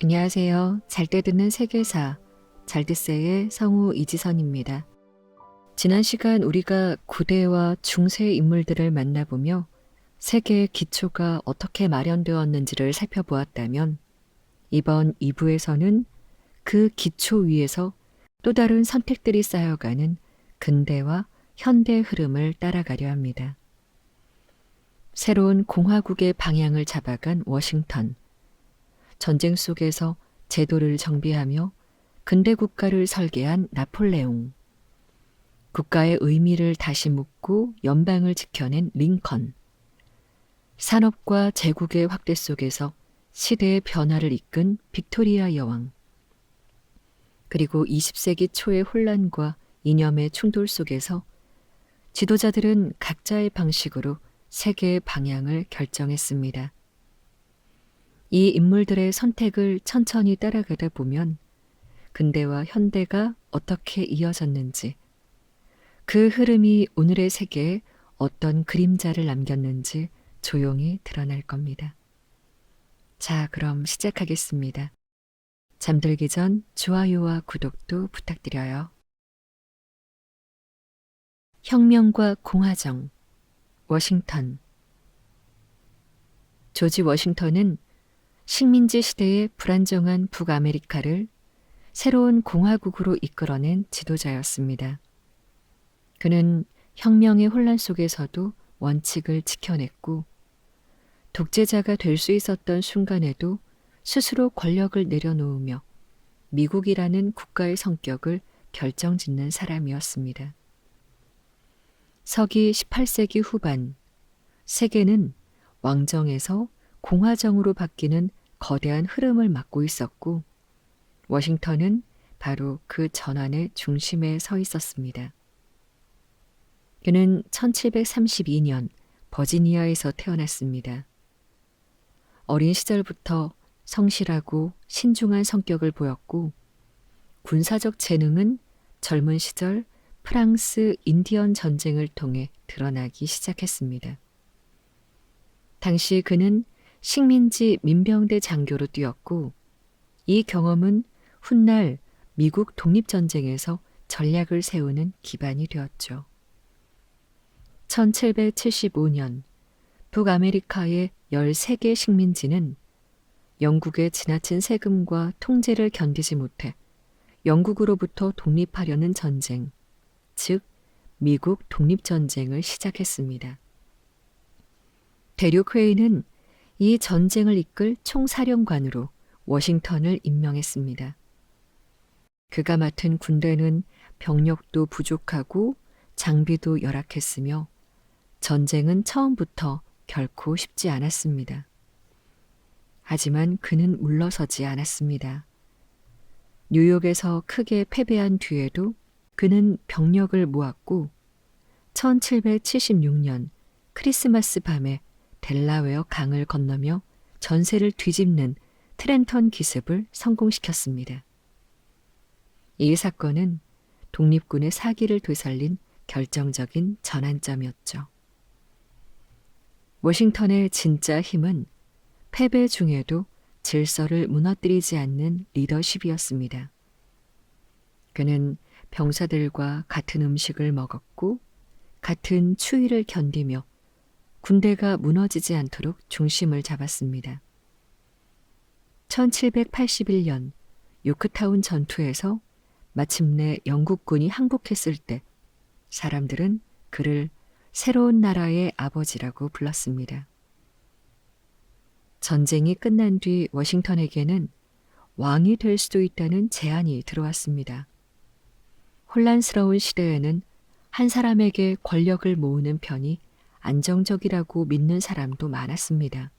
안녕하세요. 잘 때 듣는 세계사, 잘듣세의 성우 이지선입니다. 지난 시간 우리가 구대와 중세 인물들을 만나보며 세계의 기초가 어떻게 마련되었는지를 살펴보았다면 이번 2부에서는 그 기초 위에서 또 다른 선택들이 쌓여가는 근대와 현대 흐름을 따라가려 합니다. 새로운 공화국의 방향을 잡아간 워싱턴, 전쟁 속에서 제도를 정비하며 근대 국가를 설계한 나폴레옹, 국가의 의미를 다시 묻고 연방을 지켜낸 링컨, 산업과 제국의 확대 속에서 시대의 변화를 이끈 빅토리아 여왕, 그리고 20세기 초의 혼란과 이념의 충돌 속에서 지도자들은 각자의 방식으로 세계의 방향을 결정했습니다. 이 인물들의 선택을 천천히 따라가다 보면 근대와 현대가 어떻게 이어졌는지, 그 흐름이 오늘의 세계에 어떤 그림자를 남겼는지 조용히 드러날 겁니다. 자, 그럼 시작하겠습니다. 잠들기 전 좋아요와 구독도 부탁드려요. 혁명과 공화정, 워싱턴. 조지 워싱턴은 식민지 시대의 불안정한 북아메리카를 새로운 공화국으로 이끌어낸 지도자였습니다. 그는 혁명의 혼란 속에서도 원칙을 지켜냈고 독재자가 될 수 있었던 순간에도 스스로 권력을 내려놓으며 미국이라는 국가의 성격을 결정짓는 사람이었습니다. 서기 18세기 후반, 세계는 왕정에서 공화정으로 바뀌는 거대한 흐름을 맞고 있었고 워싱턴은 바로 그 전환의 중심에 서 있었습니다. 그는 1732년 버지니아에서 태어났습니다. 어린 시절부터 성실하고 신중한 성격을 보였고 군사적 재능은 젊은 시절 프랑스 인디언 전쟁을 통해 드러나기 시작했습니다. 당시 그는 식민지 민병대 장교로 뛰었고 이 경험은 훗날 미국 독립전쟁에서 전략을 세우는 기반이 되었죠. 1775년 북아메리카의 13개 식민지는 영국의 지나친 세금과 통제를 견디지 못해 영국으로부터 독립하려는 전쟁, 즉 미국 독립전쟁을 시작했습니다. 대륙회의는 이 전쟁을 이끌 총사령관으로 워싱턴을 임명했습니다. 그가 맡은 군대는 병력도 부족하고 장비도 열악했으며 전쟁은 처음부터 결코 쉽지 않았습니다. 하지만 그는 물러서지 않았습니다. 뉴욕에서 크게 패배한 뒤에도 그는 병력을 모았고 1776년 크리스마스 밤에 델라웨어 강을 건너며 전세를 뒤집는 트렌턴 기습을 성공시켰습니다. 이 사건은 독립군의 사기를 되살린 결정적인 전환점이었죠. 워싱턴의 진짜 힘은 패배 중에도 질서를 무너뜨리지 않는 리더십이었습니다. 그는 병사들과 같은 음식을 먹었고 같은 추위를 견디며 군대가 무너지지 않도록 중심을 잡았습니다. 1781년 요크타운 전투에서 마침내 영국군이 항복했을 때 사람들은 그를 새로운 나라의 아버지라고 불렀습니다. 전쟁이 끝난 뒤 워싱턴에게는 왕이 될 수도 있다는 제안이 들어왔습니다. 혼란스러운 시대에는 한 사람에게 권력을 모으는 편이 안정적이라고 믿는 사람도 많았습니다.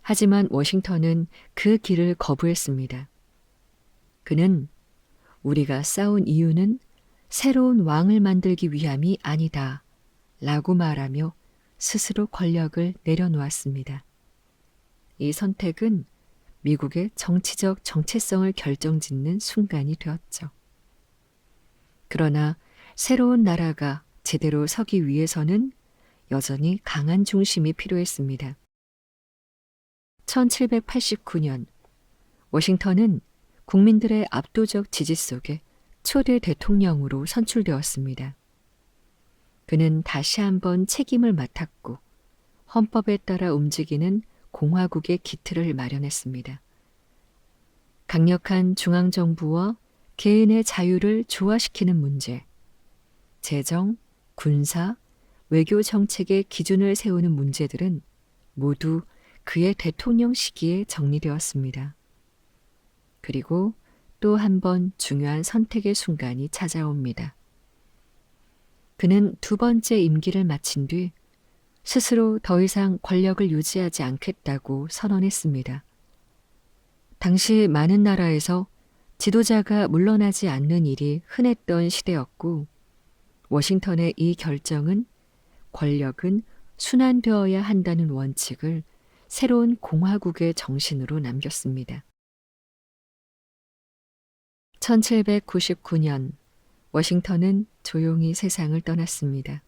하지만 워싱턴은 그 길을 거부했습니다. 그는 우리가 싸운 이유는 새로운 왕을 만들기 위함이 아니다 라고 말하며 스스로 권력을 내려놓았습니다. 이 선택은 미국의 정치적 정체성을 결정짓는 순간이 되었죠. 그러나 새로운 나라가 제대로 서기 위해서는 여전히 강한 중심이 필요했습니다. 1789년 워싱턴은 국민들의 압도적 지지 속에 초대 대통령으로 선출되었습니다. 그는 다시 한번 책임을 맡았고 헌법에 따라 움직이는 공화국의 기틀을 마련했습니다. 강력한 중앙정부와 개인의 자유를 조화시키는 문제, 재정, 군사, 외교 정책의 기준을 세우는 문제들은 모두 그의 대통령 시기에 정리되었습니다. 그리고 또 한 번 중요한 선택의 순간이 찾아옵니다. 그는 두 번째 임기를 마친 뒤 스스로 더 이상 권력을 유지하지 않겠다고 선언했습니다. 당시 많은 나라에서 지도자가 물러나지 않는 일이 흔했던 시대였고, 워싱턴의 이 결정은 권력은 순환되어야 한다는 원칙을 새로운 공화국의 정신으로 남겼습니다. 1799년 워싱턴은 조용히 세상을 떠났습니다.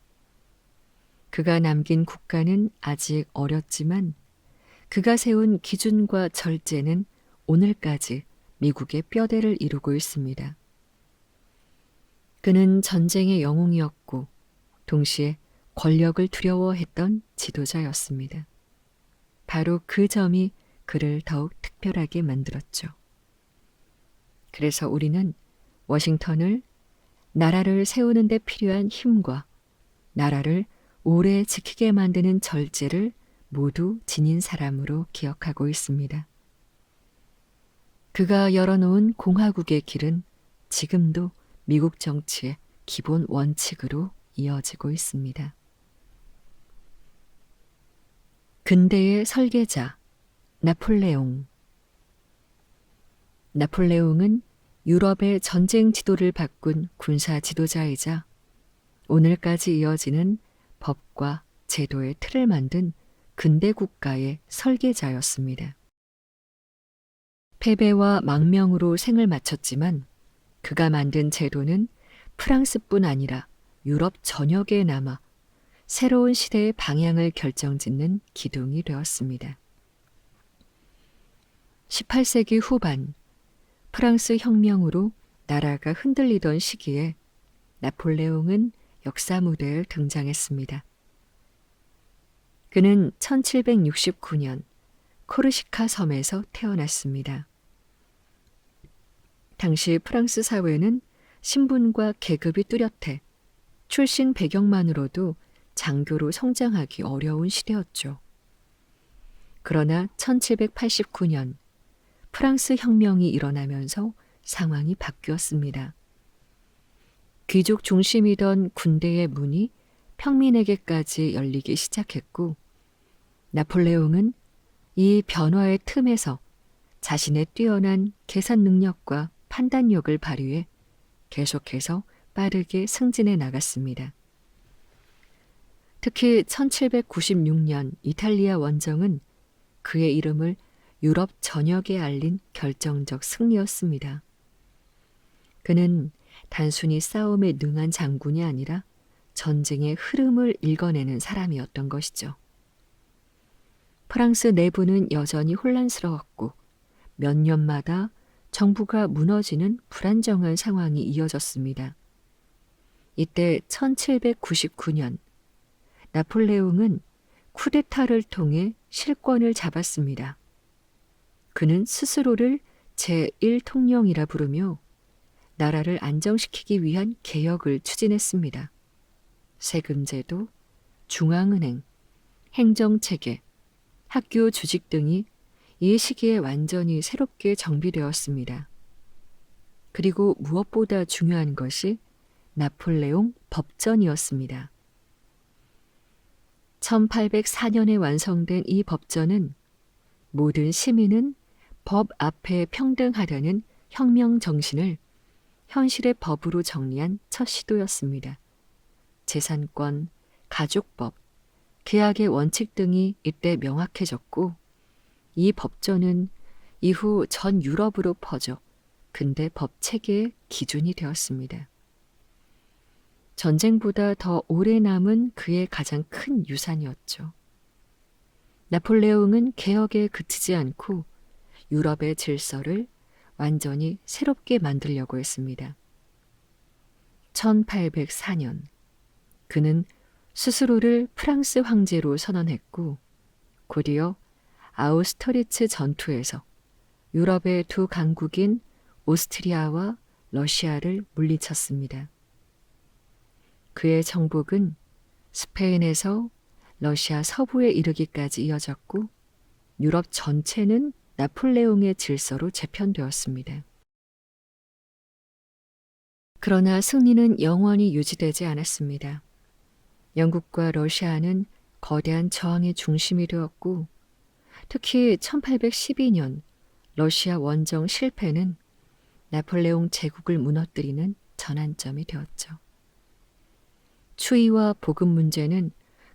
그가 남긴 국가는 아직 어렸지만 그가 세운 기준과 절제는 오늘까지 미국의 뼈대를 이루고 있습니다. 그는 전쟁의 영웅이었고 동시에 권력을 두려워했던 지도자였습니다. 바로 그 점이 그를 더욱 특별하게 만들었죠. 그래서 우리는 워싱턴을 나라를 세우는 데 필요한 힘과 나라를 오래 지키게 만드는 절제를 모두 지닌 사람으로 기억하고 있습니다. 그가 열어놓은 공화국의 길은 지금도 미국 정치의 기본 원칙으로 이어지고 있습니다. 근대의 설계자 나폴레옹. 나폴레옹은 유럽의 전쟁 지도를 바꾼 군사 지도자이자 오늘까지 이어지는 법과 제도의 틀을 만든 근대 국가의 설계자였습니다. 패배와 망명으로 생을 마쳤지만 그가 만든 제도는 프랑스뿐 아니라 유럽 전역에 남아 새로운 시대의 방향을 결정짓는 기둥이 되었습니다. 18세기 후반 프랑스 혁명으로 나라가 흔들리던 시기에 나폴레옹은 역사 무대에 등장했습니다. 그는 1769년 코르시카 섬에서 태어났습니다. 당시 프랑스 사회는 신분과 계급이 뚜렷해 출신 배경만으로도 장교로 성장하기 어려운 시대였죠. 그러나 1789년 프랑스 혁명이 일어나면서 상황이 바뀌었습니다. 귀족 중심이던 군대의 문이 평민에게까지 열리기 시작했고 나폴레옹은 이 변화의 틈에서 자신의 뛰어난 계산 능력과 판단력을 발휘해 계속해서 빠르게 승진해 나갔습니다. 특히 1796년 이탈리아 원정은 그의 이름을 유럽 전역에 알린 결정적 승리였습니다. 그는 단순히 싸움에 능한 장군이 아니라 전쟁의 흐름을 읽어내는 사람이었던 것이죠. 프랑스 내부는 여전히 혼란스러웠고 몇 년마다 정부가 무너지는 불안정한 상황이 이어졌습니다. 이때 1799년 나폴레옹은 쿠데타를 통해 실권을 잡았습니다. 그는 스스로를 제1통령이라 부르며 나라를 안정시키기 위한 개혁을 추진했습니다. 세금제도, 중앙은행, 행정체계, 학교 조직 등이 이 시기에 완전히 새롭게 정비되었습니다. 그리고 무엇보다 중요한 것이 나폴레옹 법전이었습니다. 1804년에 완성된 이 법전은 모든 시민은 법 앞에 평등하다는 혁명 정신을 현실의 법으로 정리한 첫 시도였습니다. 재산권, 가족법, 계약의 원칙 등이 이때 명확해졌고 이 법전은 이후 전 유럽으로 퍼져 근대 법 체계의 기준이 되었습니다. 전쟁보다 더 오래 남은 그의 가장 큰 유산이었죠. 나폴레옹은 개혁에 그치지 않고 유럽의 질서를 완전히 새롭게 만들려고 했습니다. 1804년 그는 스스로를 프랑스 황제로 선언했고 곧이어 아우스터리츠 전투에서 유럽의 두 강국인 오스트리아와 러시아를 물리쳤습니다. 그의 정복은 스페인에서 러시아 서부에 이르기까지 이어졌고 유럽 전체는 나폴레옹의 질서로 재편되었습니다. 그러나 승리는 영원히 유지되지 않았습니다. 영국과 러시아는 거대한 저항의 중심이 되었고 특히 1812년 러시아 원정 실패는 나폴레옹 제국을 무너뜨리는 전환점이 되었죠. 추위와 보급 문제는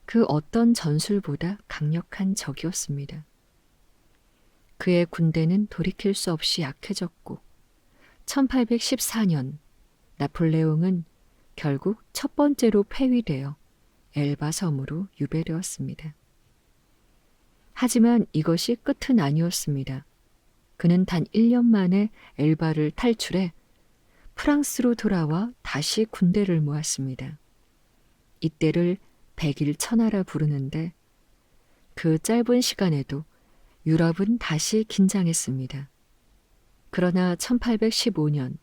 그 어떤 전술보다 강력한 적이었습니다. 그의 군대는 돌이킬 수 없이 약해졌고 1814년 나폴레옹은 결국 첫 번째로 폐위되어 엘바 섬으로 유배되었습니다. 하지만 이것이 끝은 아니었습니다. 그는 단 1년 만에 엘바를 탈출해 프랑스로 돌아와 다시 군대를 모았습니다. 이때를 백일천하라 부르는데 그 짧은 시간에도 유럽은 다시 긴장했습니다. 그러나 1815년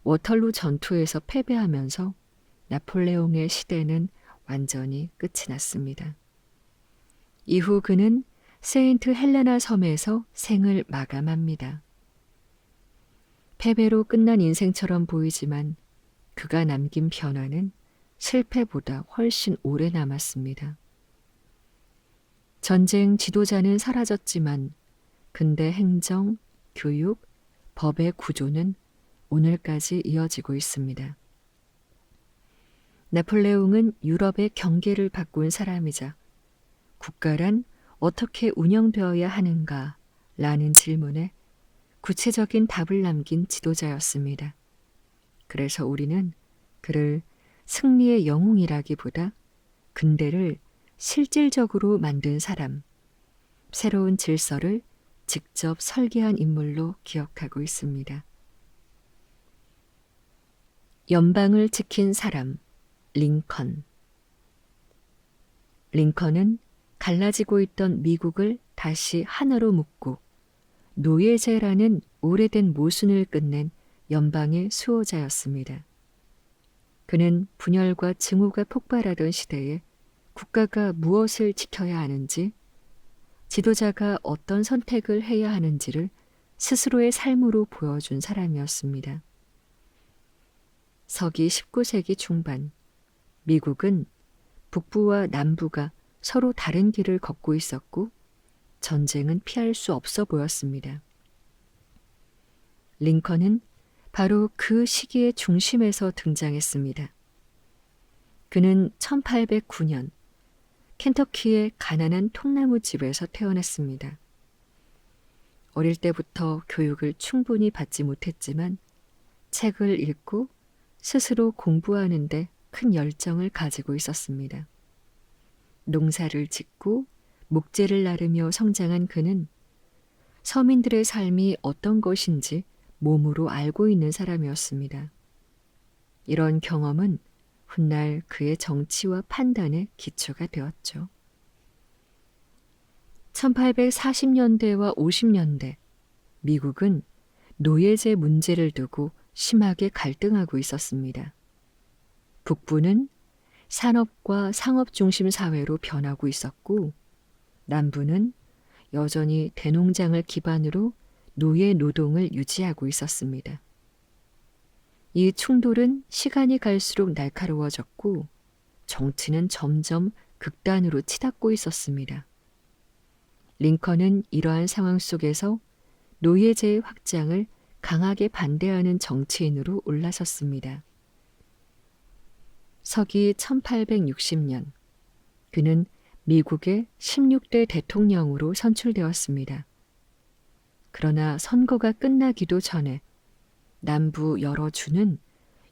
워털루 전투에서 패배하면서 나폴레옹의 시대는 완전히 끝이 났습니다. 이후 그는 세인트 헬레나 섬에서 생을 마감합니다. 패배로 끝난 인생처럼 보이지만 그가 남긴 변화는 실패보다 훨씬 오래 남았습니다. 전쟁 지도자는 사라졌지만 근대 행정, 교육, 법의 구조는 오늘까지 이어지고 있습니다. 나폴레옹은 유럽의 경계를 바꾼 사람이자 국가란 어떻게 운영되어야 하는가 라는 질문에 구체적인 답을 남긴 지도자였습니다. 그래서 우리는 그를 승리의 영웅이라기보다 근대를 실질적으로 만든 사람, 새로운 질서를 직접 설계한 인물로 기억하고 있습니다. 연방을 지킨 사람, 링컨. 링컨은 갈라지고 있던 미국을 다시 하나로 묶고 노예제라는 오래된 모순을 끝낸 연방의 수호자였습니다. 그는 분열과 증오가 폭발하던 시대에 국가가 무엇을 지켜야 하는지, 지도자가 어떤 선택을 해야 하는지를 스스로의 삶으로 보여준 사람이었습니다. 서기 19세기 중반, 미국은 북부와 남부가 서로 다른 길을 걷고 있었고 전쟁은 피할 수 없어 보였습니다. 링컨은 바로 그 시기의 중심에서 등장했습니다. 그는 1809년 켄터키의 가난한 통나무 집에서 태어났습니다. 어릴 때부터 교육을 충분히 받지 못했지만 책을 읽고 스스로 공부하는 데 큰 열정을 가지고 있었습니다. 농사를 짓고 목재를 나르며 성장한 그는 서민들의 삶이 어떤 것인지 몸으로 알고 있는 사람이었습니다. 이런 경험은 훗날 그의 정치와 판단의 기초가 되었죠. 1840년대와 50년대 미국은 노예제 문제를 두고 심하게 갈등하고 있었습니다. 북부는 산업과 상업 중심 사회로 변하고 있었고 남부는 여전히 대농장을 기반으로 노예 노동을 유지하고 있었습니다. 이 충돌은 시간이 갈수록 날카로워졌고 정치는 점점 극단으로 치닫고 있었습니다. 링컨은 이러한 상황 속에서 노예제의 확장을 강하게 반대하는 정치인으로 올라섰습니다. 서기 1860년 그는 미국의 16대 대통령으로 선출되었습니다. 그러나 선거가 끝나기도 전에 남부 여러 주는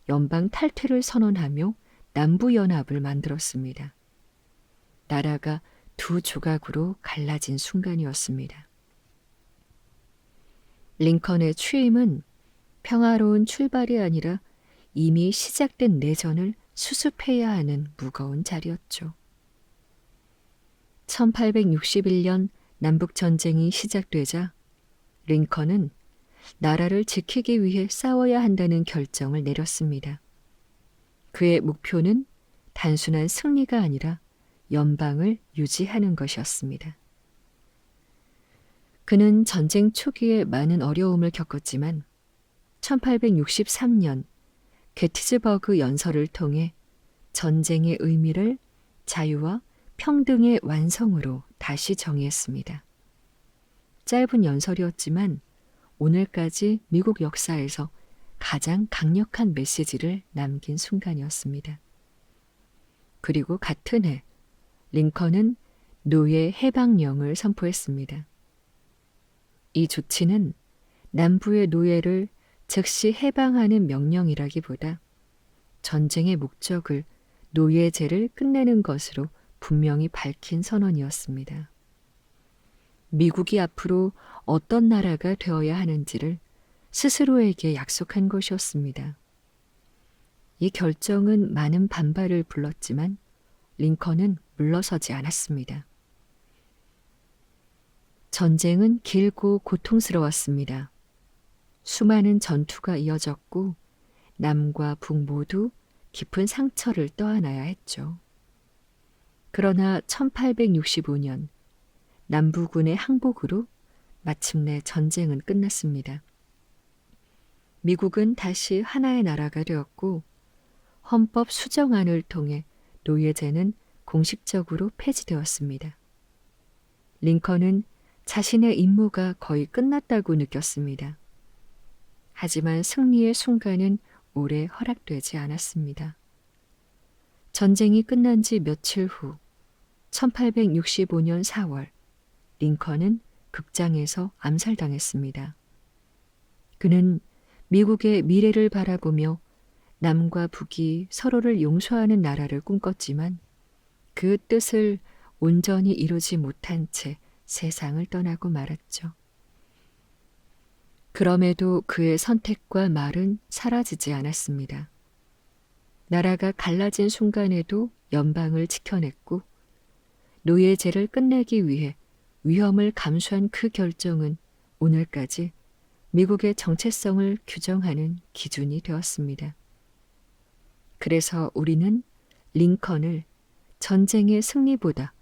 연방 탈퇴를 선언하며 남부연합을 만들었습니다. 나라가 두 조각으로 갈라진 순간이었습니다. 링컨의 취임은 평화로운 출발이 아니라 이미 시작된 내전을 수습해야 하는 무거운 자리였죠. 1861년 남북전쟁이 시작되자 링컨은 나라를 지키기 위해 싸워야 한다는 결정을 내렸습니다. 그의 목표는 단순한 승리가 아니라 연방을 유지하는 것이었습니다. 그는 전쟁 초기에 많은 어려움을 겪었지만 1863년 게티즈버그 연설을 통해 전쟁의 의미를 자유와 평등의 완성으로 다시 정의했습니다. 짧은 연설이었지만 오늘까지 미국 역사에서 가장 강력한 메시지를 남긴 순간이었습니다. 그리고 같은 해 링컨은 노예 해방령을 선포했습니다. 이 조치는 남부의 노예를 즉시 해방하는 명령이라기보다 전쟁의 목적을 노예제를 끝내는 것으로 분명히 밝힌 선언이었습니다. 미국이 앞으로 어떤 나라가 되어야 하는지를 스스로에게 약속한 것이었습니다. 이 결정은 많은 반발을 불렀지만 링컨은 물러서지 않았습니다. 전쟁은 길고 고통스러웠습니다. 수많은 전투가 이어졌고 남과 북 모두 깊은 상처를 떠안아야 했죠. 그러나 1865년 남부군의 항복으로 마침내 전쟁은 끝났습니다. 미국은 다시 하나의 나라가 되었고 헌법 수정안을 통해 노예제는 공식적으로 폐지되었습니다. 링컨은 자신의 임무가 거의 끝났다고 느꼈습니다. 하지만 승리의 순간은 오래 허락되지 않았습니다. 전쟁이 끝난 지 며칠 후 1865년 4월 링컨은 극장에서 암살당했습니다. 그는 미국의 미래를 바라보며 남과 북이 서로를 용서하는 나라를 꿈꿨지만 그 뜻을 온전히 이루지 못한 채 세상을 떠나고 말았죠. 그럼에도 그의 선택과 말은 사라지지 않았습니다. 나라가 갈라진 순간에도 연방을 지켜냈고 노예제를 끝내기 위해 위험을 감수한 그 결정은 오늘까지 미국의 정체성을 규정하는 기준이 되었습니다. 그래서 우리는 링컨을 전쟁의 승리보다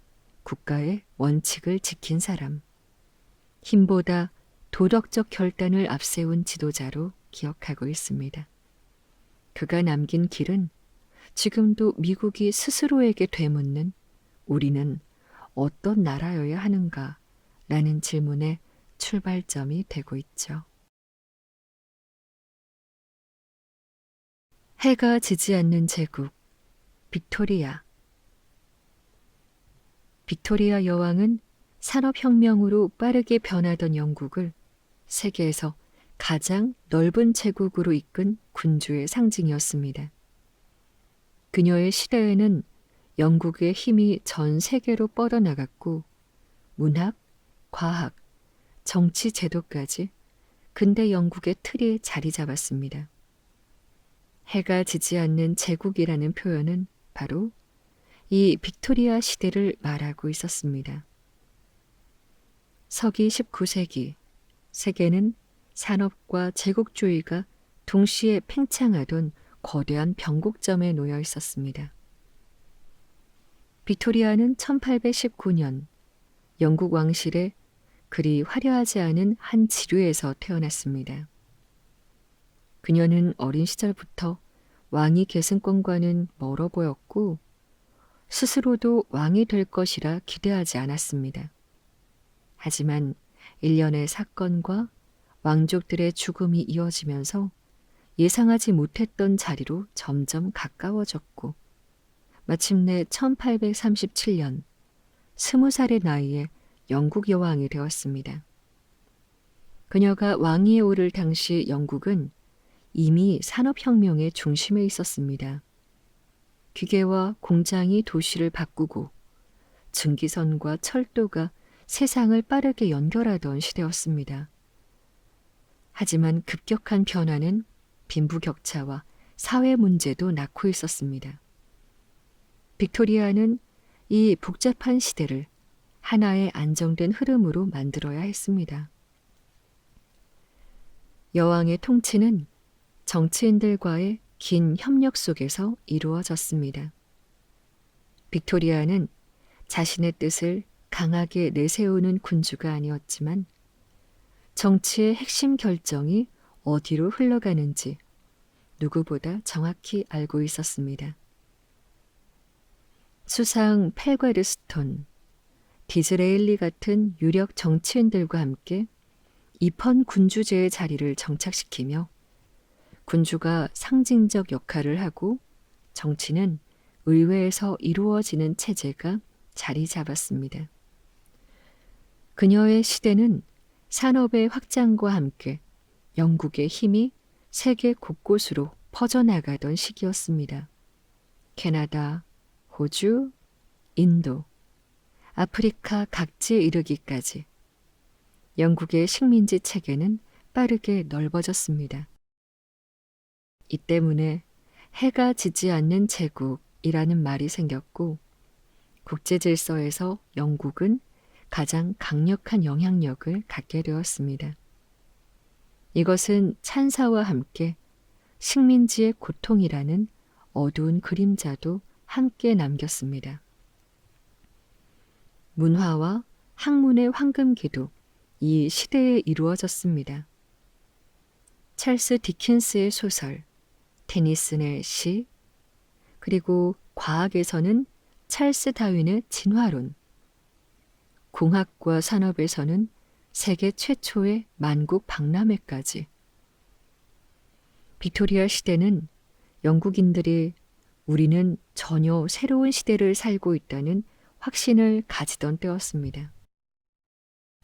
국가의 원칙을 지킨 사람, 힘보다 도덕적 결단을 앞세운 지도자로 기억하고 있습니다. 그가 남긴 길은 지금도 미국이 스스로에게 되묻는 우리는 어떤 나라여야 하는가 라는 질문의 출발점이 되고 있죠. 해가 지지 않는 제국, 빅토리아. 빅토리아 여왕은 산업혁명으로 빠르게 변하던 영국을 세계에서 가장 넓은 제국으로 이끈 군주의 상징이었습니다. 그녀의 시대에는 영국의 힘이 전 세계로 뻗어나갔고 문학, 과학, 정치 제도까지 근대 영국의 틀이 자리 잡았습니다. 해가 지지 않는 제국이라는 표현은 바로 이 빅토리아 시대를 말하고 있었습니다. 서기 19세기 세계는 산업과 제국주의가 동시에 팽창하던 거대한 변곡점에 놓여 있었습니다. 빅토리아는 1819년 영국 왕실의 그리 화려하지 않은 한 지류에서 태어났습니다. 그녀는 어린 시절부터 왕위 계승권과는 멀어 보였고 스스로도 왕이 될 것이라 기대하지 않았습니다. 하지만 일련의 사건과 왕족들의 죽음이 이어지면서 예상하지 못했던 자리로 점점 가까워졌고 마침내 1837년 20살의 나이에 영국 여왕이 되었습니다. 그녀가 왕위에 오를 당시 영국은 이미 산업혁명의 중심에 있었습니다. 기계와 공장이 도시를 바꾸고 증기선과 철도가 세상을 빠르게 연결하던 시대였습니다. 하지만 급격한 변화는 빈부격차와 사회 문제도 낳고 있었습니다. 빅토리아는 이 복잡한 시대를 하나의 안정된 흐름으로 만들어야 했습니다. 여왕의 통치는 정치인들과의 긴 협력 속에서 이루어졌습니다. 빅토리아는 자신의 뜻을 강하게 내세우는 군주가 아니었지만 정치의 핵심 결정이 어디로 흘러가는지 누구보다 정확히 알고 있었습니다. 수상 펠과르스톤, 디즈레일리 같은 유력 정치인들과 함께 입헌 군주제의 자리를 정착시키며 군주가 상징적 역할을 하고 정치는 의회에서 이루어지는 체제가 자리 잡았습니다. 그녀의 시대는 산업의 확장과 함께 영국의 힘이 세계 곳곳으로 퍼져나가던 시기였습니다. 캐나다, 호주, 인도, 아프리카 각지에 이르기까지 영국의 식민지 체계는 빠르게 넓어졌습니다. 이 때문에 해가 지지 않는 제국이라는 말이 생겼고 국제 질서에서 영국은 가장 강력한 영향력을 갖게 되었습니다. 이것은 찬사와 함께 식민지의 고통이라는 어두운 그림자도 함께 남겼습니다. 문화와 학문의 황금기도 이 시대에 이루어졌습니다. 찰스 디킨스의 소설, 테니슨의 시, 그리고 과학에서는 찰스 다윈의 진화론, 공학과 산업에서는 세계 최초의 만국 박람회까지. 빅토리아 시대는 영국인들이 우리는 전혀 새로운 시대를 살고 있다는 확신을 가지던 때였습니다.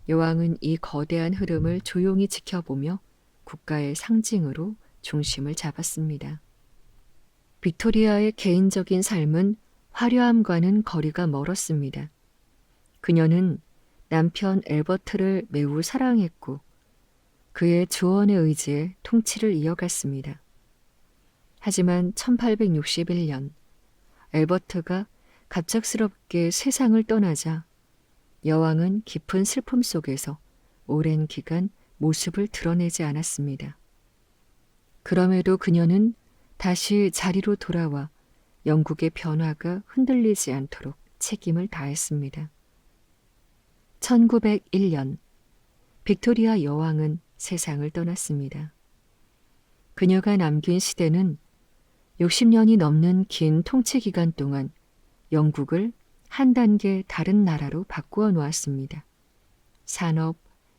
여왕은 이 거대한 흐름을 조용히 지켜보며 국가의 상징으로 중심을 잡았습니다. 빅토리아의 개인적인 삶은 화려함과는 거리가 멀었습니다. 그녀는 남편 엘버트를 매우 사랑했고 그의 조언에 의지해 통치를 이어갔습니다. 하지만 1861년 엘버트가 갑작스럽게 세상을 떠나자 여왕은 깊은 슬픔 속에서 오랜 기간 모습을 드러내지 않았습니다. 그럼에도 그녀는 다시 자리로 돌아와 영국의 변화가 흔들리지 않도록 책임을 다했습니다. 1901년 빅토리아 여왕은 세상을 떠났습니다. 그녀가 남긴 시대는 60년이 넘는 긴 통치 기간 동안 영국을 한 단계 다른 나라로 바꾸어 놓았습니다. 산업,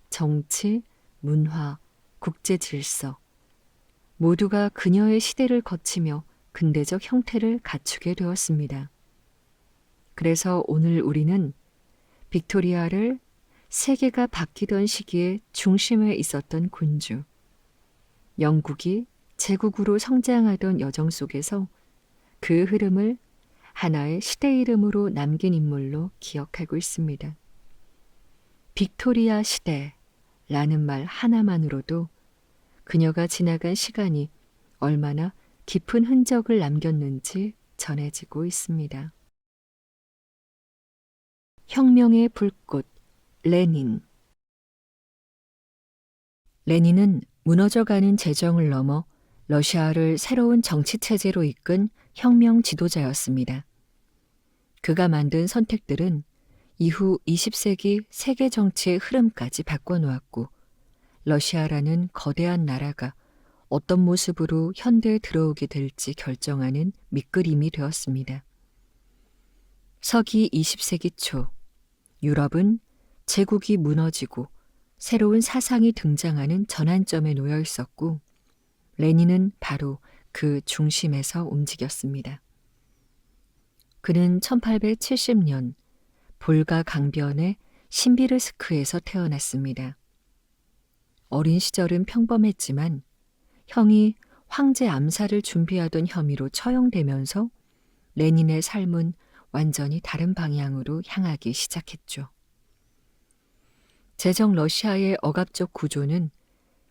정치, 문화, 국제 질서 모두가 그녀의 시대를 거치며 근대적 형태를 갖추게 되었습니다. 그래서 오늘 우리는 빅토리아를 세계가 바뀌던 시기에 중심에 있었던 군주, 영국이 제국으로 성장하던 여정 속에서 그 흐름을 하나의 시대 이름으로 남긴 인물로 기억하고 있습니다. 빅토리아 시대라는 말 하나만으로도 그녀가 지나간 시간이 얼마나 깊은 흔적을 남겼는지 전해지고 있습니다. 혁명의 불꽃, 레닌. 레닌은 무너져가는 재정을 넘어 러시아를 새로운 정치체제로 이끈 혁명 지도자였습니다. 그가 만든 선택들은 이후 20세기 세계 정치의 흐름까지 바꿔놓았고 러시아라는 거대한 나라가 어떤 모습으로 현대에 들어오게 될지 결정하는 밑그림이 되었습니다. 서기 20세기 초 유럽은 제국이 무너지고 새로운 사상이 등장하는 전환점에 놓여 있었고 레닌은 바로 그 중심에서 움직였습니다. 그는 1870년 볼가 강변의 신비르스크에서 태어났습니다. 어린 시절은 평범했지만 형이 황제 암살을 준비하던 혐의로 처형되면서 레닌의 삶은 완전히 다른 방향으로 향하기 시작했죠. 제정 러시아의 억압적 구조는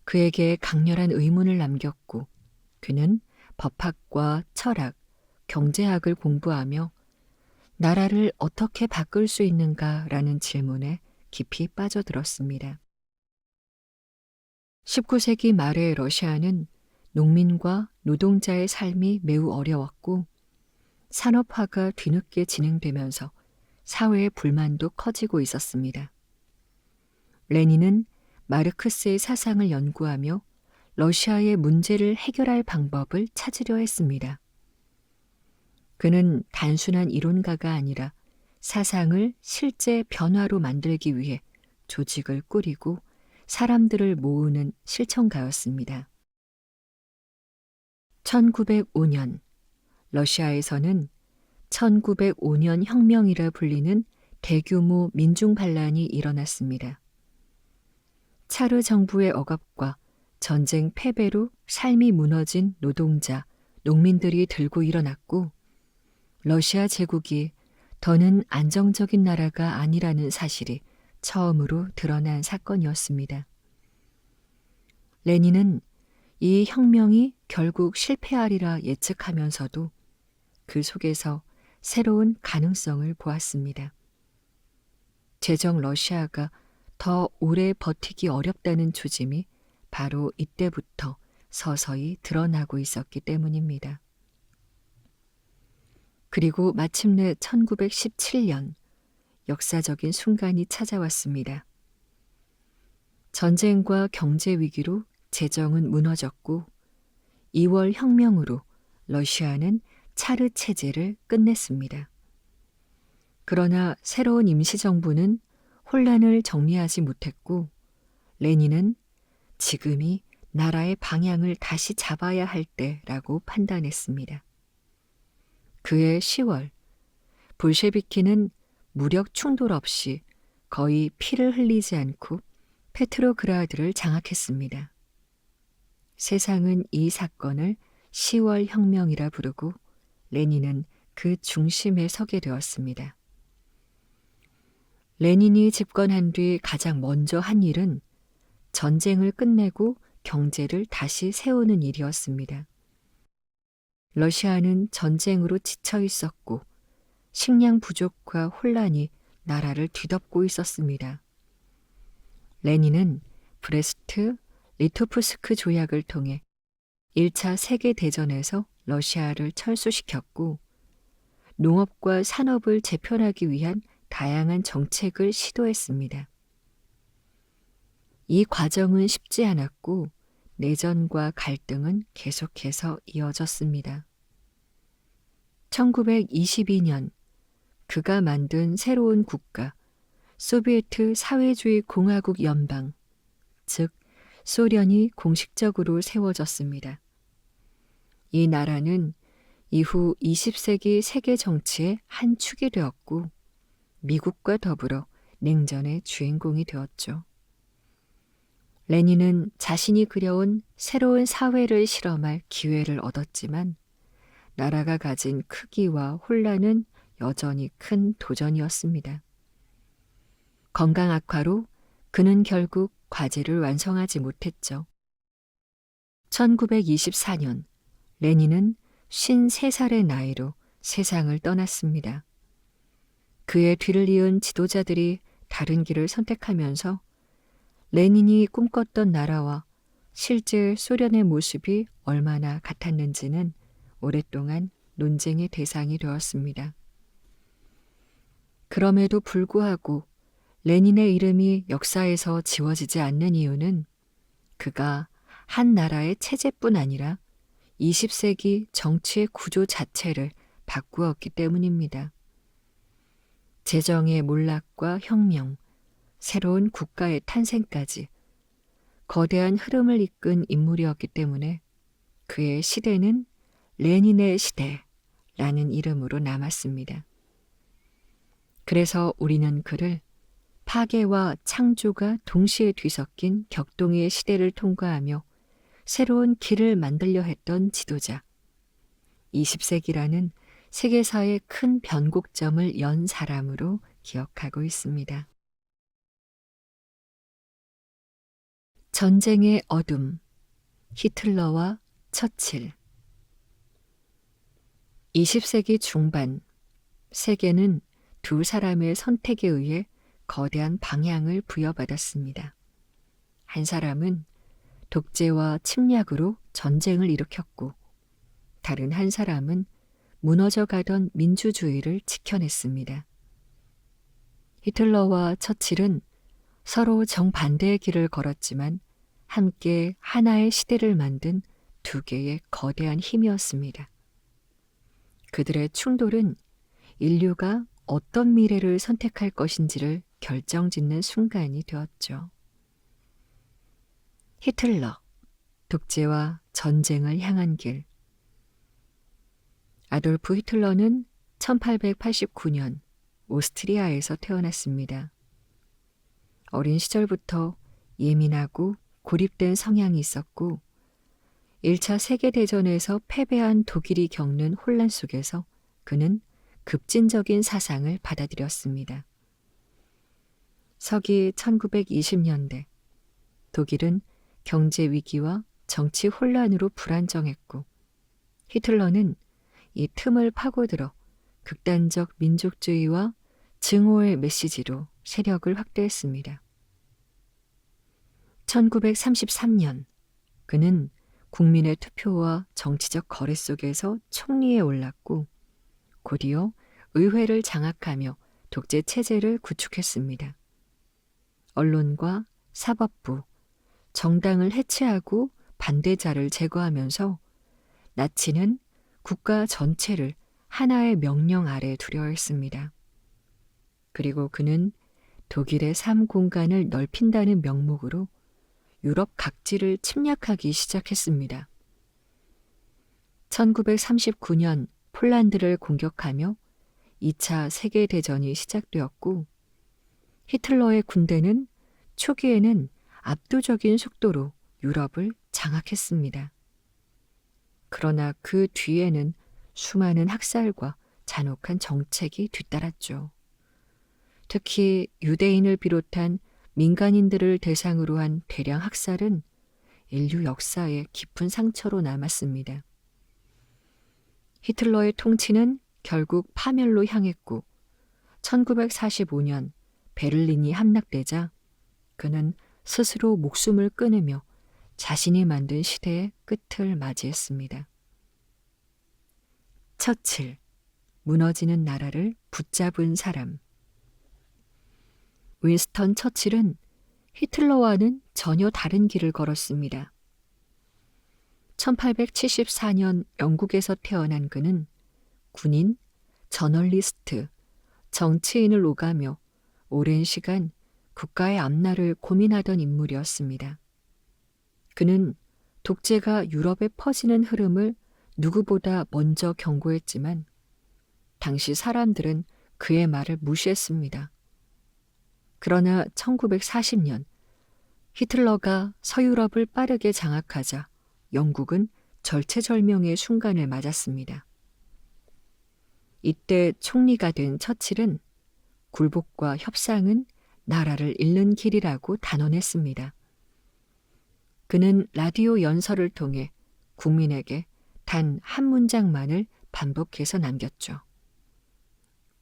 그에게 강렬한 의문을 남겼고 그는 법학과 철학, 경제학을 공부하며 나라를 어떻게 바꿀 수 있는가라는 질문에 깊이 빠져들었습니다. 19세기 말의 러시아는 농민과 노동자의 삶이 매우 어려웠고 산업화가 뒤늦게 진행되면서 사회의 불만도 커지고 있었습니다. 레닌은 마르크스의 사상을 연구하며 러시아의 문제를 해결할 방법을 찾으려 했습니다. 그는 단순한 이론가가 아니라 사상을 실제 변화로 만들기 위해 조직을 꾸리고 사람들을 모으는 실천가였습니다. 1905년 러시아에서는 1905년 혁명이라 불리는 대규모 민중 반란이 일어났습니다. 차르 정부의 억압과 전쟁 패배로 삶이 무너진 노동자, 농민들이 들고 일어났고 러시아 제국이 더는 안정적인 나라가 아니라는 사실이 처음으로 드러난 사건이었습니다. 레닌은 이 혁명이 결국 실패하리라 예측하면서도 그 속에서 새로운 가능성을 보았습니다. 제정 러시아가 더 오래 버티기 어렵다는 조짐이 바로 이때부터 서서히 드러나고 있었기 때문입니다. 그리고 마침내 1917년 역사적인 순간이 찾아왔습니다. 전쟁과 경제 위기로 제정은 무너졌고 2월 혁명으로 러시아는 차르 체제를 끝냈습니다. 그러나 새로운 임시정부는 혼란을 정리하지 못했고 레닌은 지금이 나라의 방향을 다시 잡아야 할 때라고 판단했습니다. 그해 10월 볼셰비키는 무력 충돌 없이 거의 피를 흘리지 않고 페트로그라드를 장악했습니다. 세상은 이 사건을 10월 혁명이라 부르고 레닌은 그 중심에 서게 되었습니다. 레닌이 집권한 뒤 가장 먼저 한 일은 전쟁을 끝내고 경제를 다시 세우는 일이었습니다. 러시아는 전쟁으로 지쳐 있었고 식량 부족과 혼란이 나라를 뒤덮고 있었습니다. 레닌은 브레스트, 리토프스크 조약을 통해 1차 세계대전에서 러시아를 철수시켰고 농업과 산업을 재편하기 위한 다양한 정책을 시도했습니다. 이 과정은 쉽지 않았고 내전과 갈등은 계속해서 이어졌습니다. 1922년 그가 만든 새로운 국가 소비에트 사회주의 공화국 연방, 즉 소련이 공식적으로 세워졌습니다. 이 나라는 이후 20세기 세계 정치의 한 축이 되었고 미국과 더불어 냉전의 주인공이 되었죠. 레닌은 자신이 그려온 새로운 사회를 실험할 기회를 얻었지만 나라가 가진 크기와 혼란은 여전히 큰 도전이었습니다. 건강 악화로 그는 결국 과제를 완성하지 못했죠. 1924년 레닌은 53살의 나이로 세상을 떠났습니다. 그의 뒤를 이은 지도자들이 다른 길을 선택하면서 레닌이 꿈꿨던 나라와 실제 소련의 모습이 얼마나 같았는지는 오랫동안 논쟁의 대상이 되었습니다. 그럼에도 불구하고 레닌의 이름이 역사에서 지워지지 않는 이유는 그가 한 나라의 체제뿐 아니라 20세기 정치의 구조 자체를 바꾸었기 때문입니다. 제정의 몰락과 혁명, 새로운 국가의 탄생까지 거대한 흐름을 이끈 인물이었기 때문에 그의 시대는 레닌의 시대라는 이름으로 남았습니다. 그래서 우리는 그를 파괴와 창조가 동시에 뒤섞인 격동의 시대를 통과하며 새로운 길을 만들려 했던 지도자, 20세기라는 세계사의 큰 변곡점을 연 사람으로 기억하고 있습니다. 전쟁의 어둠, 히틀러와 처칠. 20세기 중반, 세계는 두 사람의 선택에 의해 거대한 방향을 부여받았습니다. 한 사람은 독재와 침략으로 전쟁을 일으켰고, 다른 한 사람은 무너져가던 민주주의를 지켜냈습니다. 히틀러와 처칠은 서로 정반대의 길을 걸었지만 함께 하나의 시대를 만든 두 개의 거대한 힘이었습니다. 그들의 충돌은 인류가 어떤 미래를 선택할 것인지를 결정짓는 순간이 되었죠. 히틀러, 독재와 전쟁을 향한 길. 아돌프 히틀러는 1889년 오스트리아에서 태어났습니다. 어린 시절부터 예민하고 고립된 성향이 있었고 1차 세계대전에서 패배한 독일이 겪는 혼란 속에서 그는 급진적인 사상을 받아들였습니다. 서기 1920년대 독일은 경제 위기와 정치 혼란으로 불안정했고 히틀러는 이 틈을 파고들어 극단적 민족주의와 증오의 메시지로 세력을 확대했습니다. 1933년 그는 국민의 투표와 정치적 거래 속에서 총리에 올랐고 곧이어 의회를 장악하며 독재 체제를 구축했습니다. 언론과 사법부, 정당을 해체하고 반대자를 제거하면서 나치는 국가 전체를 하나의 명령 아래 두려 했습니다. 그리고 그는 독일의 삶 공간을 넓힌다는 명목으로 유럽 각지를 침략하기 시작했습니다. 1939년 폴란드를 공격하며 2차 세계대전이 시작되었고 히틀러의 군대는 초기에는 압도적인 속도로 유럽을 장악했습니다. 그러나 그 뒤에는 수많은 학살과 잔혹한 정책이 뒤따랐죠. 특히 유대인을 비롯한 민간인들을 대상으로 한 대량 학살은 인류 역사에 깊은 상처로 남았습니다. 히틀러의 통치는 결국 파멸로 향했고 1945년 베를린이 함락되자 그는 스스로 목숨을 끊으며 자신이 만든 시대의 끝을 맞이했습니다. 처칠, 무너지는 나라를 붙잡은 사람. 윈스턴 처칠은 히틀러와는 전혀 다른 길을 걸었습니다. 1874년 영국에서 태어난 그는 군인, 저널리스트, 정치인을 오가며 오랜 시간 국가의 앞날을 고민하던 인물이었습니다. 그는 독재가 유럽에 퍼지는 흐름을 누구보다 먼저 경고했지만 당시 사람들은 그의 말을 무시했습니다. 그러나 1940년 히틀러가 서유럽을 빠르게 장악하자 영국은 절체절명의 순간을 맞았습니다. 이때 총리가 된 처칠은 굴복과 협상은 나라를 잃는 길이라고 단언했습니다. 그는 라디오 연설을 통해 국민에게 단 한 문장만을 반복해서 남겼죠.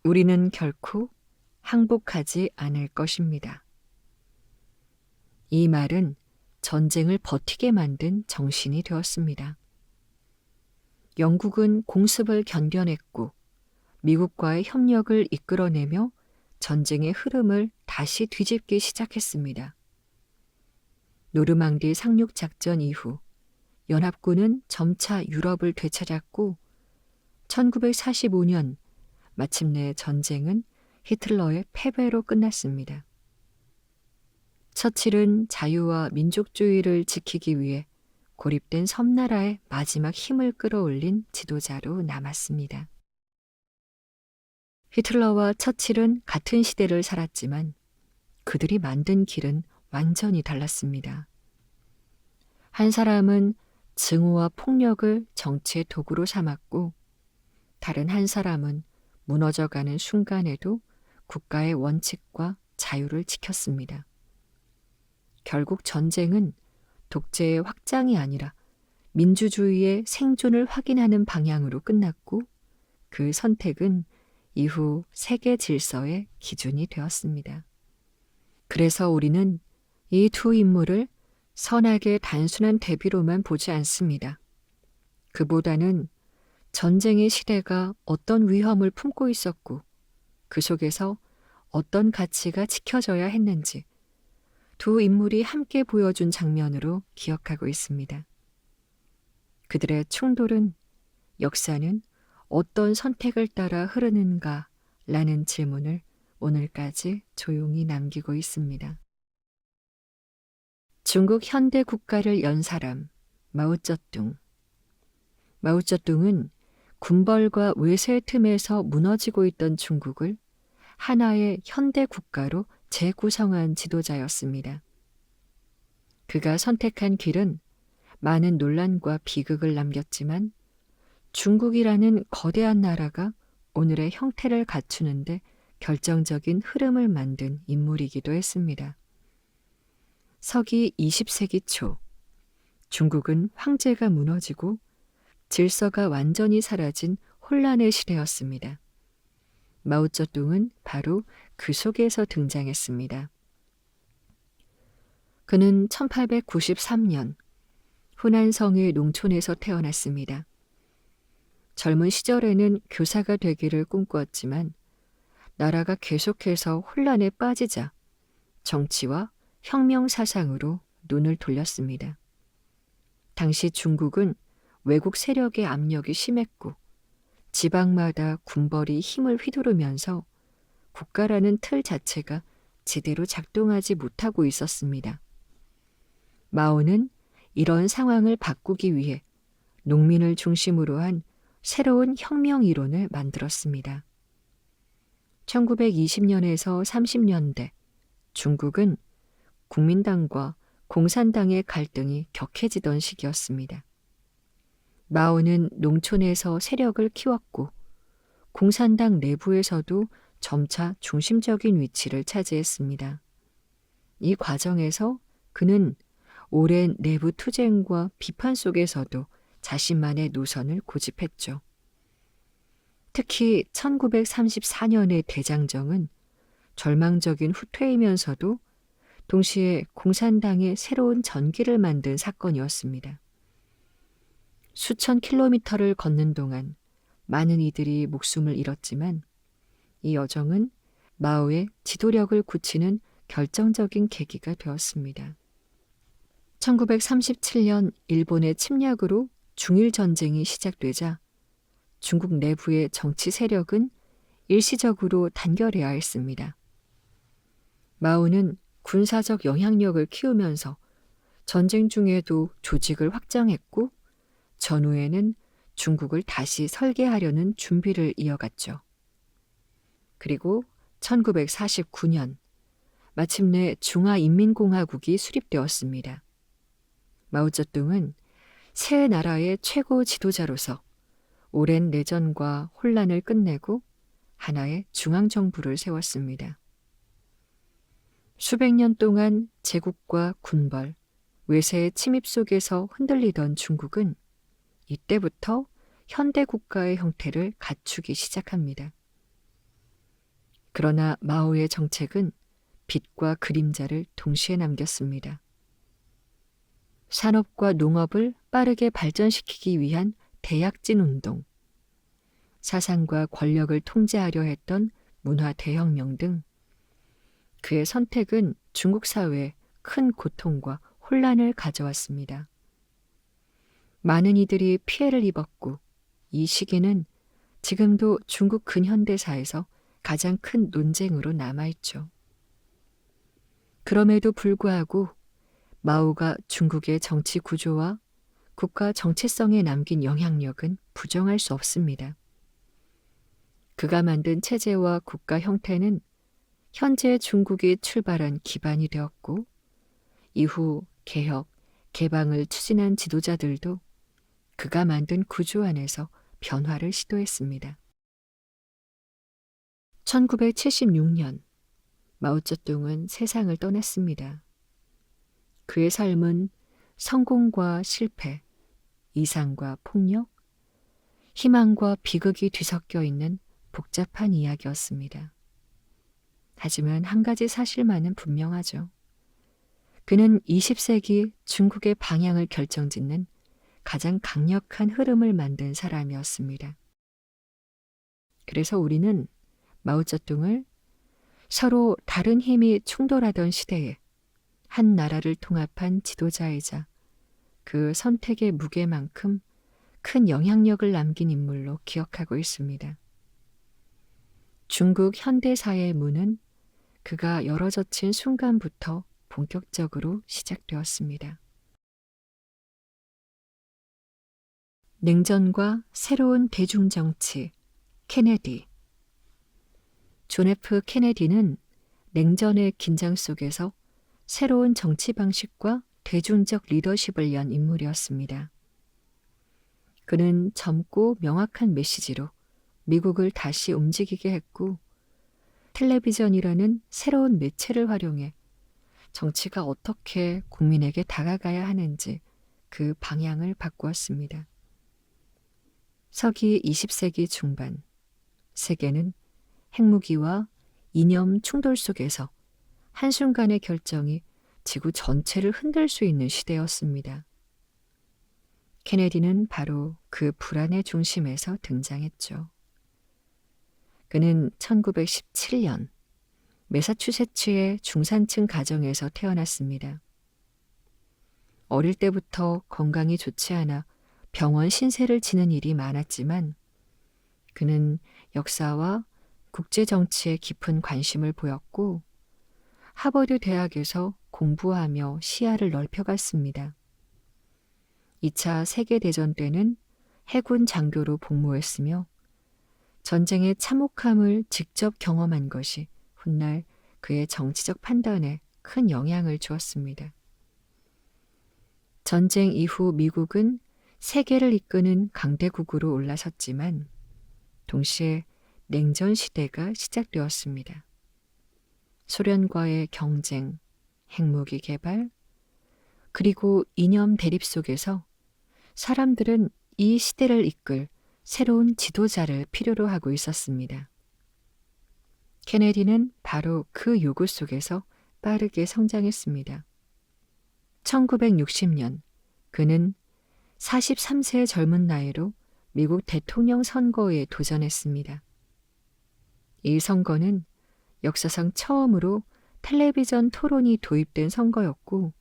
우리는 결코 항복하지 않을 것입니다. 이 말은 전쟁을 버티게 만든 정신이 되었습니다. 영국은 공습을 견뎌냈고 미국과의 협력을 이끌어내며 전쟁의 흐름을 다시 뒤집기 시작했습니다. 노르망디 상륙 작전 이후 연합군은 점차 유럽을 되찾았고 1945년 마침내 전쟁은 히틀러의 패배로 끝났습니다. 처칠은 자유와 민족주의를 지키기 위해 고립된 섬나라의 마지막 힘을 끌어올린 지도자로 남았습니다. 히틀러와 처칠은 같은 시대를 살았지만 그들이 만든 길은 완전히 달랐습니다. 한 사람은 증오와 폭력을 정치의 도구로 삼았고 다른 한 사람은 무너져가는 순간에도 국가의 원칙과 자유를 지켰습니다. 결국 전쟁은 독재의 확장이 아니라 민주주의의 생존을 확인하는 방향으로 끝났고 그 선택은 이후 세계 질서의 기준이 되었습니다. 그래서 우리는 이 두 인물을 선악의 단순한 대비로만 보지 않습니다. 그보다는 전쟁의 시대가 어떤 위험을 품고 있었고 그 속에서 어떤 가치가 지켜져야 했는지 두 인물이 함께 보여준 장면으로 기억하고 있습니다. 그들의 충돌은 역사는 어떤 선택을 따라 흐르는가 라는 질문을 오늘까지 조용히 남기고 있습니다. 중국 현대 국가를 연 사람 마오쩌둥. 마오쩌둥은 군벌과 외세 틈에서 무너지고 있던 중국을 하나의 현대 국가로 재구성한 지도자였습니다. 그가 선택한 길은 많은 논란과 비극을 남겼지만 중국이라는 거대한 나라가 오늘의 형태를 갖추는데 결정적인 흐름을 만든 인물이기도 했습니다. 서기 20세기 초, 중국은 황제가 무너지고 질서가 완전히 사라진 혼란의 시대였습니다. 마오쩌둥은 바로 그 속에서 등장했습니다. 그는 1893년 후난성의 농촌에서 태어났습니다. 젊은 시절에는 교사가 되기를 꿈꾸었지만 나라가 계속해서 혼란에 빠지자 정치와 혁명 사상으로 눈을 돌렸습니다. 당시 중국은 외국 세력의 압력이 심했고 지방마다 군벌이 힘을 휘두르면서 국가라는 틀 자체가 제대로 작동하지 못하고 있었습니다. 마오는 이런 상황을 바꾸기 위해 농민을 중심으로 한 새로운 혁명 이론을 만들었습니다. 1920년에서 30년대 중국은 국민당과 공산당의 갈등이 격해지던 시기였습니다. 마오는 농촌에서 세력을 키웠고 공산당 내부에서도 점차 중심적인 위치를 차지했습니다. 이 과정에서 그는 오랜 내부 투쟁과 비판 속에서도 자신만의 노선을 고집했죠. 특히 1934년의 대장정은 절망적인 후퇴이면서도 동시에 공산당의 새로운 전기를 만든 사건이었습니다. 수천 킬로미터를 걷는 동안 많은 이들이 목숨을 잃었지만 이 여정은 마오의 지도력을 굳히는 결정적인 계기가 되었습니다. 1937년 일본의 침략으로 중일 전쟁이 시작되자 중국 내부의 정치 세력은 일시적으로 단결해야 했습니다. 마오는 군사적 영향력을 키우면서 전쟁 중에도 조직을 확장했고 전후에는 중국을 다시 설계하려는 준비를 이어갔죠. 그리고 1949년 마침내 중화인민공화국이 수립되었습니다. 마오쩌둥은 새 나라의 최고 지도자로서 오랜 내전과 혼란을 끝내고 하나의 중앙정부를 세웠습니다. 수백 년 동안 제국과 군벌, 외세의 침입 속에서 흔들리던 중국은 이때부터 현대 국가의 형태를 갖추기 시작합니다. 그러나 마오의 정책은 빛과 그림자를 동시에 남겼습니다. 산업과 농업을 빠르게 발전시키기 위한 대약진 운동, 사상과 권력을 통제하려 했던 문화 대혁명 등 그의 선택은 중국 사회에 큰 고통과 혼란을 가져왔습니다. 많은 이들이 피해를 입었고 이 시기는 지금도 중국 근현대사에서 가장 큰 논쟁으로 남아있죠. 그럼에도 불구하고 마오가 중국의 정치 구조와 국가 정체성에 남긴 영향력은 부정할 수 없습니다. 그가 만든 체제와 국가 형태는 현재 중국이 출발한 기반이 되었고 이후 개혁, 개방을 추진한 지도자들도 그가 만든 구조 안에서 변화를 시도했습니다. 1976년 마오쩌둥은 세상을 떠났습니다. 그의 삶은 성공과 실패, 이상과 폭력, 희망과 비극이 뒤섞여 있는 복잡한 이야기였습니다. 하지만 한 가지 사실만은 분명하죠. 그는 20세기 중국의 방향을 결정짓는 가장 강력한 흐름을 만든 사람이었습니다. 그래서 우리는 마오쩌둥을 서로 다른 힘이 충돌하던 시대에 한 나라를 통합한 지도자이자 그 선택의 무게만큼 큰 영향력을 남긴 인물로 기억하고 있습니다. 중국 현대사의 문은 그가 열어젖힌 순간부터 본격적으로 시작되었습니다. 냉전과 새로운 대중정치, 케네디. 존 F. 케네디는 냉전의 긴장 속에서 새로운 정치 방식과 대중적 리더십을 연 인물이었습니다. 그는 젊고 명확한 메시지로 미국을 다시 움직이게 했고, 텔레비전이라는 새로운 매체를 활용해 정치가 어떻게 국민에게 다가가야 하는지 그 방향을 바꾸었습니다. 서기 20세기 중반, 세계는 핵무기와 이념 충돌 속에서 한순간의 결정이 지구 전체를 흔들 수 있는 시대였습니다. 케네디는 바로 그 불안의 중심에서 등장했죠. 그는 1917년 매사추세츠의 중산층 가정에서 태어났습니다. 어릴 때부터 건강이 좋지 않아 병원 신세를 지는 일이 많았지만 그는 역사와 국제정치에 깊은 관심을 보였고 하버드 대학에서 공부하며 시야를 넓혀갔습니다. 2차 세계대전 때는 해군 장교로 복무했으며 전쟁의 참혹함을 직접 경험한 것이 훗날 그의 정치적 판단에 큰 영향을 주었습니다. 전쟁 이후 미국은 세계를 이끄는 강대국으로 올라섰지만 동시에 냉전 시대가 시작되었습니다. 소련과의 경쟁, 핵무기 개발, 그리고 이념 대립 속에서 사람들은 이 시대를 이끌 새로운 지도자를 필요로 하고 있었습니다. 케네디는 바로 그 요구 속에서 빠르게 성장했습니다. 1960년 그는 43세의 젊은 나이로 미국 대통령 선거에 도전했습니다. 이 선거는 역사상 처음으로 텔레비전 토론이 도입된 선거였고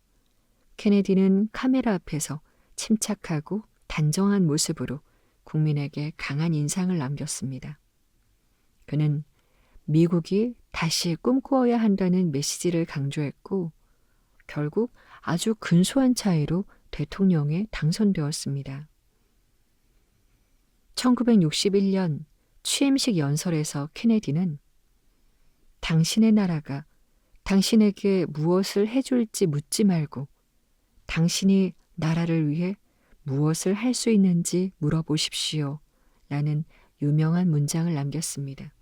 케네디는 카메라 앞에서 침착하고 단정한 모습으로 국민에게 강한 인상을 남겼습니다. 그는 미국이 다시 꿈꾸어야 한다는 메시지를 강조했고 결국 아주 근소한 차이로 대통령에 당선되었습니다. 1961년 취임식 연설에서 케네디는 당신의 나라가 당신에게 무엇을 해줄지 묻지 말고 당신이 나라를 위해 무엇을 할 수 있는지 물어보십시오. 라는 유명한 문장을 남겼습니다.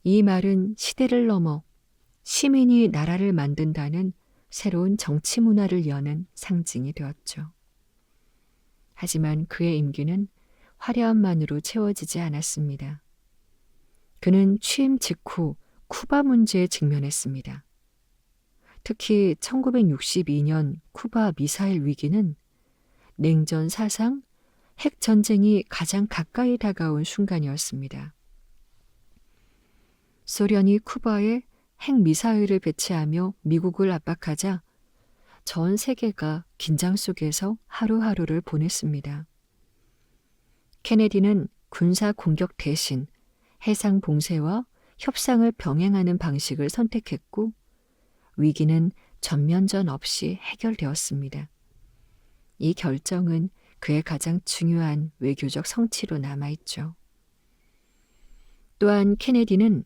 이 말은 시대를 넘어 시민이 나라를 만든다는 새로운 정치 문화를 여는 상징이 되었죠. 하지만 그의 임기는 화려함만으로 채워지지 않았습니다. 그는 취임 직후 쿠바 문제에 직면했습니다. 특히 1962년 쿠바 미사일 위기는 냉전 사상 핵전쟁이 가장 가까이 다가온 순간이었습니다. 소련이 쿠바에 핵미사일을 배치하며 미국을 압박하자 전 세계가 긴장 속에서 하루하루를 보냈습니다. 케네디는 군사 공격 대신 해상 봉쇄와 협상을 병행하는 방식을 선택했고 위기는 전면전 없이 해결되었습니다. 이 결정은 그의 가장 중요한 외교적 성취로 남아있죠. 또한 케네디는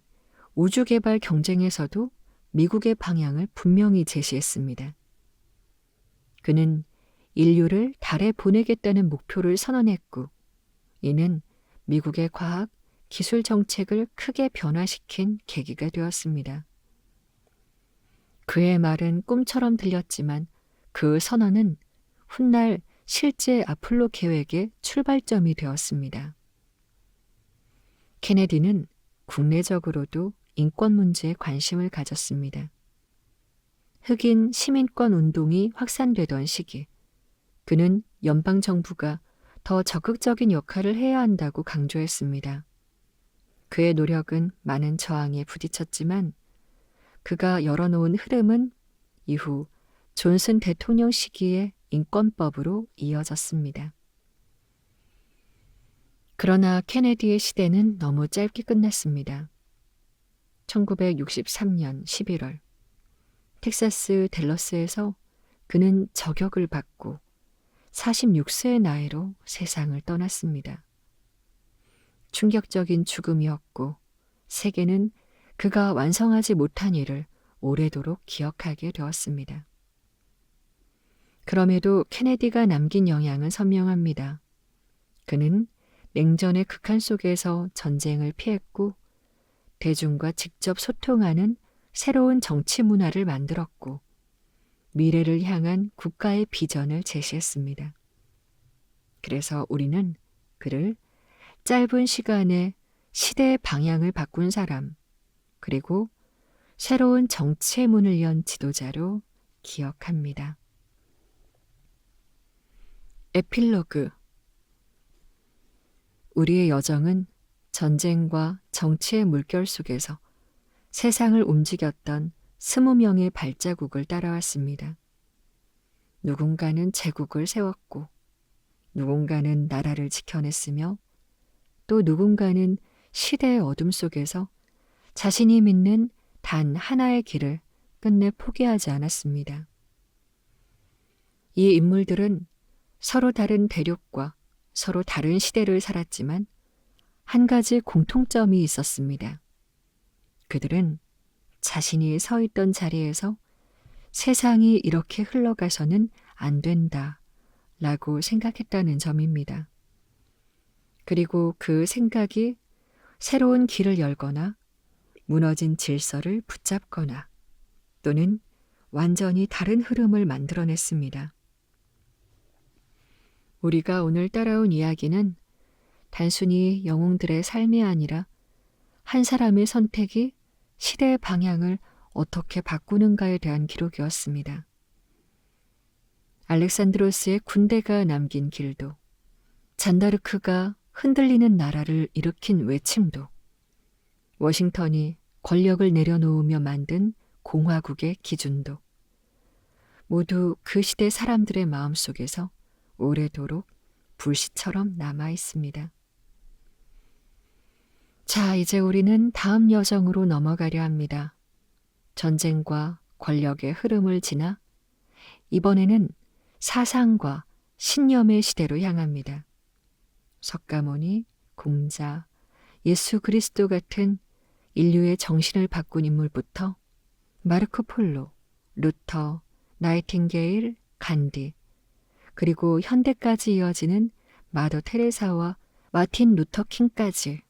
우주개발 경쟁에서도 미국의 방향을 분명히 제시했습니다. 그는 인류를 달에 보내겠다는 목표를 선언했고 이는 미국의 과학, 기술 정책을 크게 변화시킨 계기가 되었습니다. 그의 말은 꿈처럼 들렸지만 그 선언은 훗날 실제 아폴로 계획의 출발점이 되었습니다. 케네디는 국내적으로도 인권 문제에 관심을 가졌습니다. 흑인 시민권 운동이 확산되던 시기, 그는 연방정부가 더 적극적인 역할을 해야 한다고 강조했습니다. 그의 노력은 많은 저항에 부딪혔지만 그가 열어놓은 흐름은 이후 존슨 대통령 시기의 인권법으로 이어졌습니다. 그러나 케네디의 시대는 너무 짧게 끝났습니다. 1963년 11월 텍사스 댈러스에서 그는 저격을 받고 46세의 나이로 세상을 떠났습니다. 충격적인 죽음이었고 세계는 그가 완성하지 못한 일을 오래도록 기억하게 되었습니다. 그럼에도 케네디가 남긴 영향은 선명합니다. 그는 냉전의 극한 속에서 전쟁을 피했고 대중과 직접 소통하는 새로운 정치 문화를 만들었고 미래를 향한 국가의 비전을 제시했습니다. 그래서 우리는 그를 짧은 시간에 시대의 방향을 바꾼 사람, 그리고 새로운 정치의 문을 연 지도자로 기억합니다. 에필로그. 우리의 여정은 전쟁과 정치의 물결 속에서 세상을 움직였던 20명의 발자국을 따라왔습니다. 누군가는 제국을 세웠고, 누군가는 나라를 지켜냈으며, 또 누군가는 시대의 어둠 속에서 자신이 믿는 단 하나의 길을 끝내 포기하지 않았습니다. 이 인물들은 서로 다른 대륙과 서로 다른 시대를 살았지만 한 가지 공통점이 있었습니다. 그들은 자신이 서 있던 자리에서 세상이 이렇게 흘러가서는 안 된다 라고 생각했다는 점입니다. 그리고 그 생각이 새로운 길을 열거나 무너진 질서를 붙잡거나 또는 완전히 다른 흐름을 만들어냈습니다. 우리가 오늘 따라온 이야기는 단순히 영웅들의 삶이 아니라 한 사람의 선택이 시대의 방향을 어떻게 바꾸는가에 대한 기록이었습니다. 알렉산드로스의 군대가 남긴 길도, 잔다르크가 흔들리는 나라를 일으킨 외침도, 워싱턴이 권력을 내려놓으며 만든 공화국의 기준도 모두 그 시대 사람들의 마음속에서 오래도록 불씨처럼 남아 있습니다. 자, 이제 우리는 다음 여정으로 넘어가려 합니다. 전쟁과 권력의 흐름을 지나 이번에는 사상과 신념의 시대로 향합니다. 석가모니, 공자, 예수 그리스도 같은 인류의 정신을 바꾼 인물부터 마르코 폴로, 루터, 나이팅게일, 간디, 그리고 현대까지 이어지는 마더 테레사와 마틴 루터 킹까지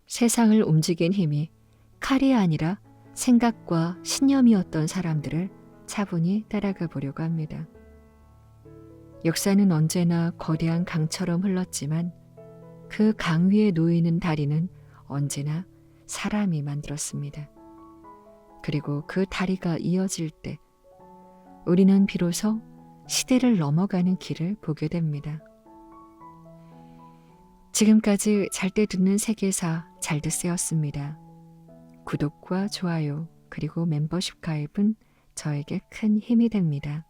세상을 움직인 힘이 칼이 아니라 생각과 신념이었던 사람들을 차분히 따라가 보려고 합니다. 역사는 언제나 거대한 강처럼 흘렀지만 그 강 위에 놓이는 다리는 언제나 사람이 만들었습니다. 그리고 그 다리가 이어질 때 우리는 비로소 시대를 넘어가는 길을 보게 됩니다. 지금까지 잘 때 듣는 세계사 잘듣세였습니다. 구독과 좋아요 그리고 멤버십 가입은 저에게 큰 힘이 됩니다.